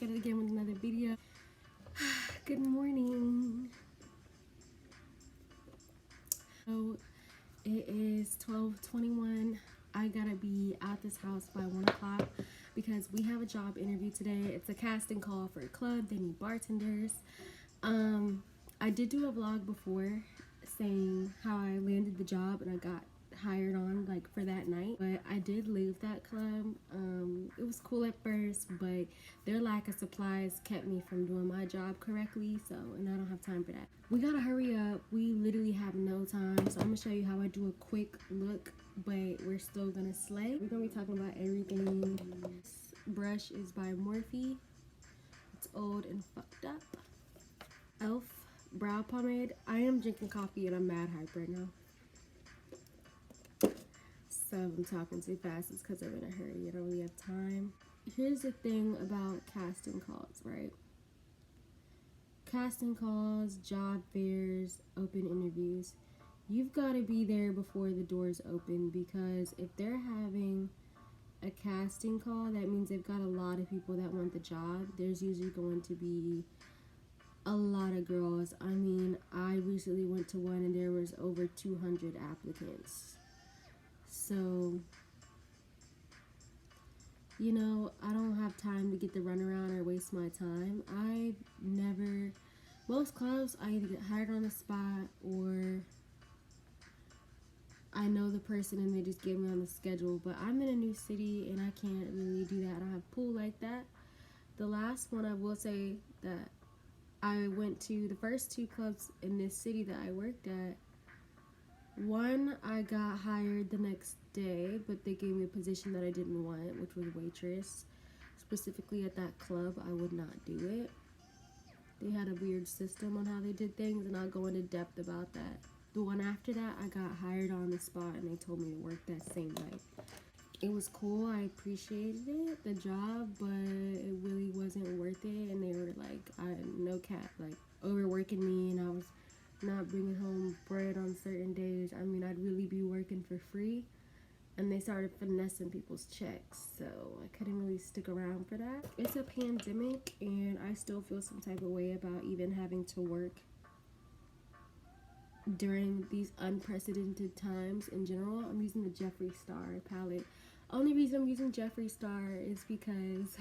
back at it again with another video. Good morning. So it is 12:21. I gotta be out this house by 1 o'clock because we have a job interview today. It's a casting call for a club. They need bartenders. I did do a vlog before saying how I landed the job and I got hired on like for that night, but I did leave that club. It was cool at first, but their lack of supplies kept me from doing my job correctly, and I don't have time for that. We gotta hurry up. We literally have no time, so I'm gonna show you how I do a quick look, but we're still gonna slay. We're gonna be talking about everything. This brush is by Morphe. It's old and fucked up. Elf brow pomade. I am drinking coffee and I'm mad hype right now. So I'm talking too fast. It's because I'm in a hurry. I don't really have time. Here's the thing about casting calls, right? Casting calls, job fairs, open interviews. You've got to be there before the doors open, because if they're having a casting call, that means they've got a lot of people that want the job. There's usually going to be a lot of girls. I mean, I recently went to one and there was over 200 applicants. So, you know, I don't have time to get the runaround or waste my time. Most clubs, I either get hired on the spot or I know the person and they just get me on the schedule. But I'm in a new city and I can't really do that. I don't have a pool like that. The last one, I will say that I went to the first two clubs in this city that I worked at. One, I got hired the next day, but they gave me a position that I didn't want, which was waitress. Specifically at that club, I would not do it. They had a weird system on how they did things, and I'll go into depth about that. The one after that, I got hired on the spot, and they told me to work that same night. It was cool. I appreciated it, the job, but it really wasn't worth it, and they were like, no cap, like overworking me, and I was not bringing home bread on certain days. I mean, I'd really be working for free, and they started finessing people's checks, so I couldn't really stick around for that. It's a pandemic, and I still feel some type of way about even having to work during these unprecedented times in general. I'm using the Jeffree Star palette. Only reason I'm using Jeffree Star is because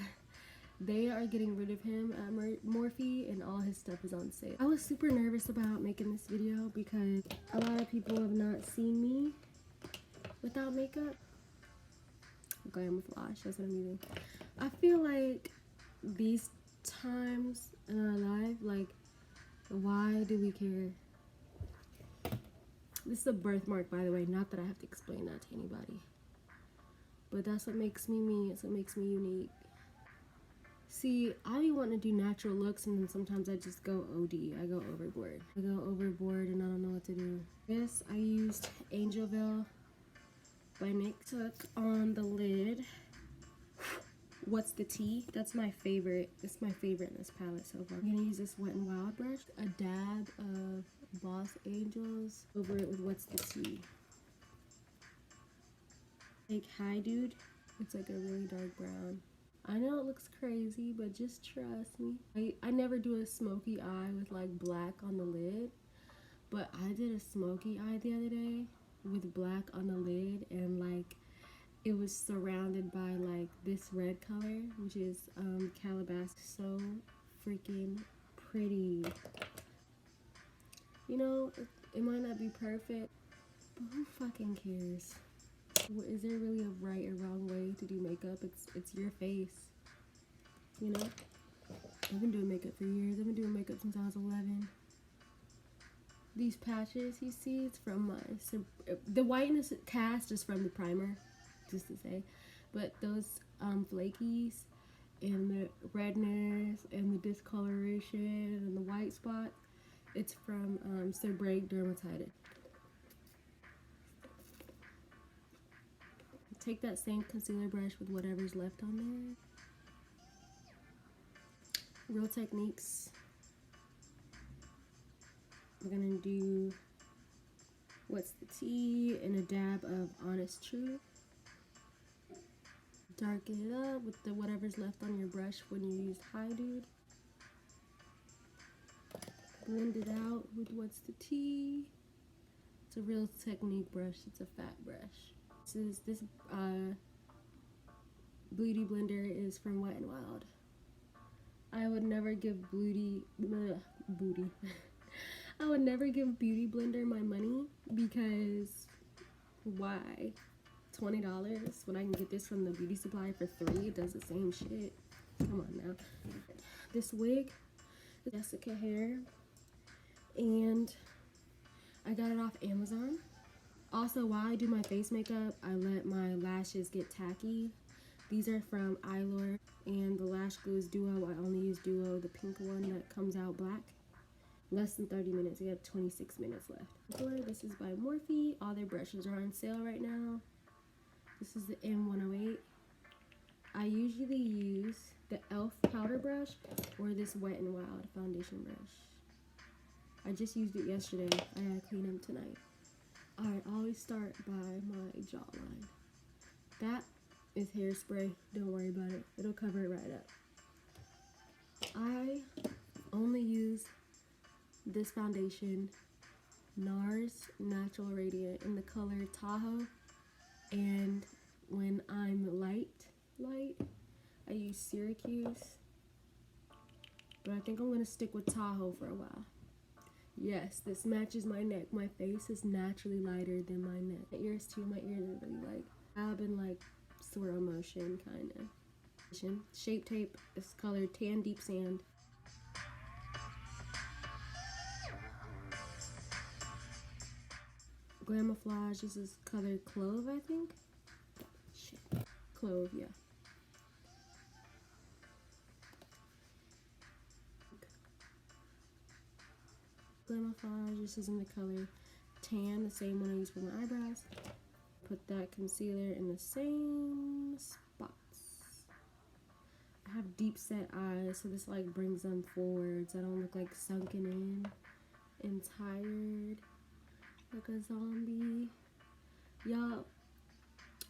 they are getting rid of him at Morphe and all his stuff is on sale. I was super nervous about making this video because a lot of people have not seen me without makeup. Camouflage, that's what I'm using. I feel like these times in our life, like, why do we care? This is a birthmark, by the way, not that I have to explain that to anybody. But that's what makes me me, it's what makes me unique. See, I be wanting to do natural looks, and then sometimes I just go OD. I go overboard. I go overboard and I don't know what to do. Yes, I used Angel Veil by NYX. Took on the lid. What's the Tea? That's my favorite. It's my favorite in this palette so far. I'm gonna use this Wet n Wild brush. A dab of Boss Angels over it with What's the Tea. Like, hi dude. It's like a really dark brown. I know it looks crazy, but just trust me. I never do a smoky eye with like black on the lid, but I did a smoky eye the other day with black on the lid, and like it was surrounded by like this red color, which is calabash. So freaking pretty. You know, it might not be perfect, but who fucking cares? Is there really a right or wrong way to do makeup? It's your face, you know? I've been doing makeup for years. I've been doing makeup since I was 11. These patches you see, it's from the whiteness cast is from the primer, just to say. But those flakies and the redness and the discoloration and the white spot, it's from seborrheic dermatitis. Take that same concealer brush with whatever's left on there. Real Techniques. We're gonna do What's the Tea and a dab of Honest Truth. Darken it up with the whatever's left on your brush when you use Hi Dude. Blend it out with what's the tea. It's a real technique brush. It's a fat brush. This Beauty blender is from Wet n Wild. I would never give booty. I would never give Beauty Blender my money because why? $20 when I can get this from the beauty supply for $3. It does the same shit. Come on now. This wig is Jessica hair, and I got it off Amazon. Also, while I do my face makeup, I let my lashes get tacky. These are from yall, and the lash glue is Duo. I only use Duo, the pink one that comes out black. Less than 30 minutes. We have 26 minutes left. This is by Morphe. All their brushes are on sale right now. This is the M108. I usually use the e.l.f. powder brush or this Wet n Wild foundation brush. I just used it yesterday. I gotta clean them tonight. Alright, I always start by my jawline. That is hairspray. Don't worry about it. It'll cover it right up. I only use this foundation, NARS Natural Radiant, in the color Tahoe. And when I'm light, I use Syracuse. But I think I'm gonna stick with Tahoe for a while. Yes, this matches my neck. My face is naturally lighter than my neck. My ears too. My ears are really like ab and like swirl motion kind of. Shape Tape is colored Tan Deep Sand. Glamouflage, this is color Clove, I think. Shit. Clove, yeah. Glamouflage, this is in the color Tan, the same one I use for my eyebrows. Put that concealer in the same spots. I have deep set eyes, so this like brings them forwards. I don't look like sunken in and tired like a zombie. Y'all,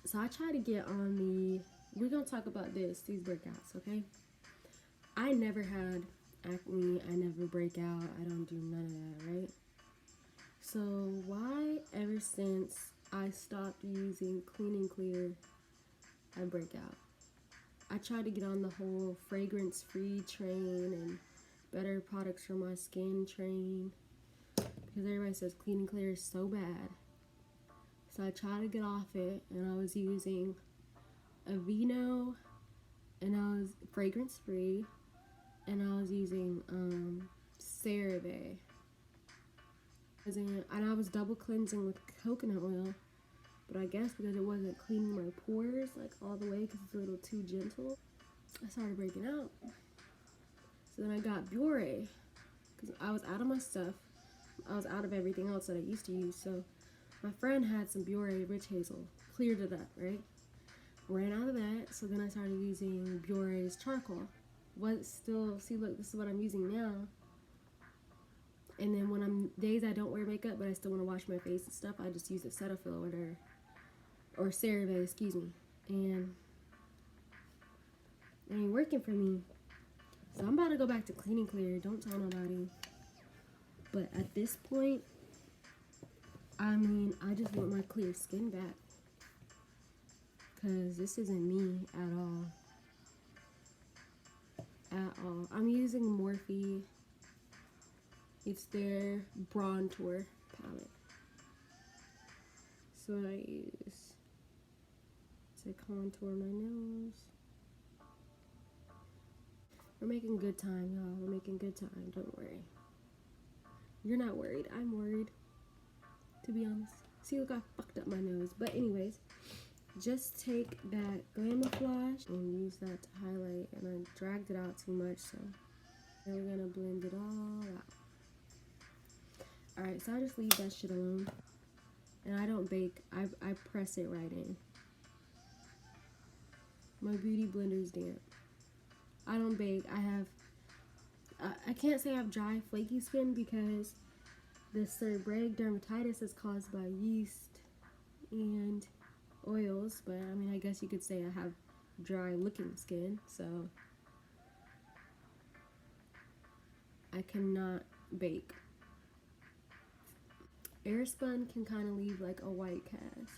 so I try to get on the, we're gonna talk about these breakouts, okay? I never had acne, I never break out, I don't do none of that, right? So why ever since I stopped using Clean and Clear, I break out? I try to get on the whole fragrance free train and better products for my skin train, because everybody says Clean and Clear is so bad. So I tried to get off it, and I was using Aveeno, and I was fragrance free, and I was using CeraVe. And I was double cleansing with coconut oil, but I guess because it wasn't cleaning my pores like all the way because it's a little too gentle, I started breaking out. So then I got Biore because I was out of my stuff. I was out of everything else that I used to use. So my friend had some Biore Rich Hazel, cleared it up, right? Ran out of that, so then I started using Biore's charcoal. See, look, this is what I'm using now. And then when I'm days I don't wear makeup, but I still want to wash my face and stuff, I just use the Cetaphil or CeraVe, excuse me. And it ain't working for me. So I'm about to go back to Clean and Clear. Don't tell nobody. But at this point, I mean, I just want my clear skin back. Because this isn't me at all. At all. I'm using Morphe. It's their Bronzer palette. So what I use to contour my nose. We're making good time, y'all. We're making good time. Don't worry. You're not worried. I'm worried, to be honest. See, look, I fucked up my nose. But anyways, just take that Glamouflage and use that to highlight. And I dragged it out too much, so then we're gonna blend it all out. Alright, so I just leave that shit alone. And I don't bake. I press it right in. My beauty blender's damp. I don't bake. I can't say I have dry, flaky skin because the seborrheic dermatitis is caused by yeast and oils. But I mean, I guess you could say I have dry looking skin, so I cannot bake. Airspun can kind of leave like a white cast,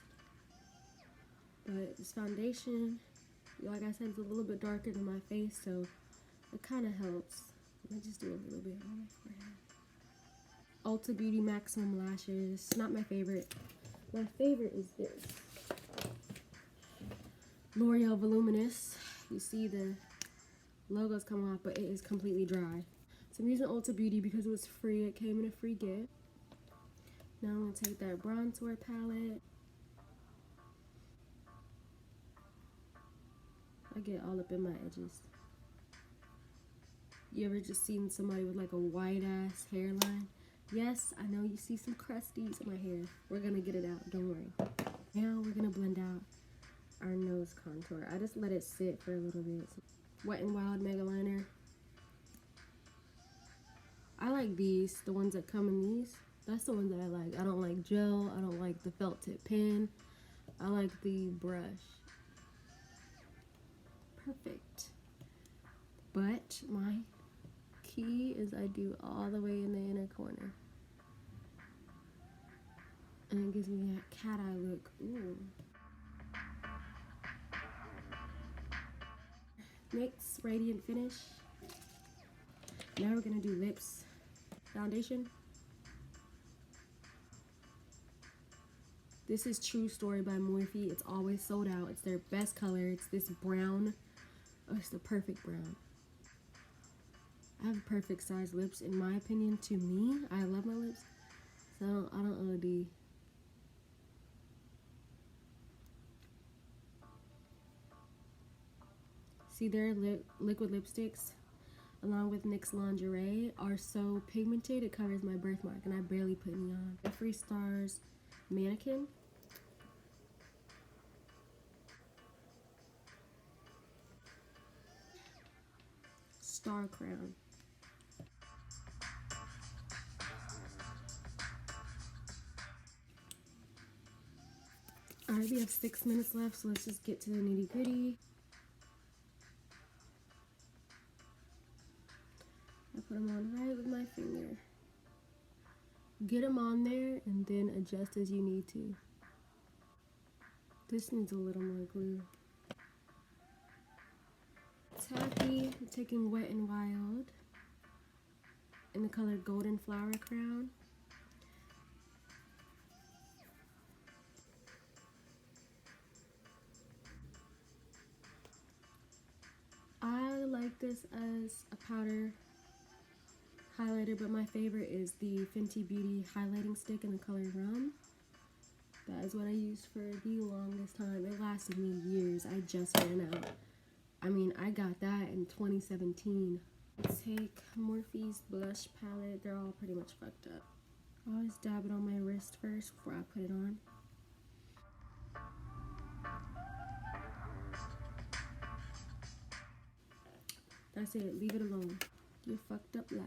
but this foundation, like I said, it's a little bit darker than my face, so it kind of helps. I just do a little bit on my forehead. Ulta Beauty Maximum Lashes, not my favorite. My favorite is this L'Oreal Voluminous. You see the logos come off, but it is completely dry. So I'm using Ulta Beauty because it was free. It came in a free gift. Now I'm going to take that bronzer palette. I get all up in my edges. You ever just seen somebody with like a white ass hairline? Yes, I know you see some crusties in my hair. We're going to get it out, don't worry. Now we're going to blend out our nose contour. I just let it sit for a little bit. Wet n Wild Mega Liner. I like these, the ones that come in these. That's the ones that I like. I don't like gel. I don't like the felt tip pen. I like the brush. Perfect. But my key is I do all the way in the inner corner. And it gives me that cat eye look. Ooh. NYX Radiant Finish. Now we're gonna do lips. Foundation. This is True Story by Morphe. It's always sold out. It's their best color. It's this brown. Oh, it's the perfect brown. I have perfect size lips in my opinion. To me, I love my lips. So I don't OD. See, their liquid lipsticks, along with NYX Lingerie, are so pigmented it covers my birthmark, and I barely put any on. Free Stars Mannequin. Star Crown. Alright, we have 6 minutes left, so let's just get to the nitty gritty. I put them on right with my finger. Get them on there and then adjust as you need to. This needs a little more glue. Tacky, I'm taking Wet n Wild in the color Golden Flower Crown. I like this as a powder highlighter, but my favorite is the Fenty Beauty highlighting stick in the color Rum. That is what I used for the longest time. It lasted me years. I just ran out. I mean, I got that in 2017. Let's take Morphe's blush palette. They're all pretty much fucked up. I always dab it on my wrist first before I put it on. That's it. Leave it alone. Your fucked up lash.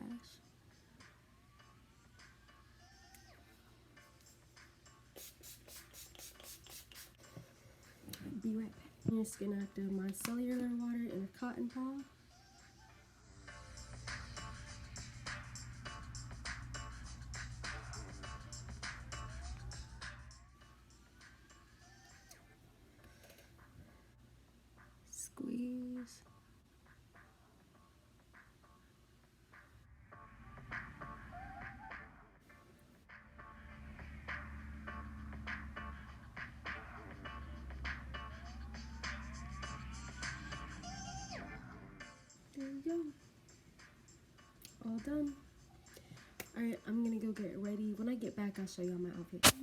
Be right back. Your skin active micellar water in a cotton ball. Squeeze. There we go. All done. Alright, I'm gonna go get ready. When I get back, I'll show y'all my outfit.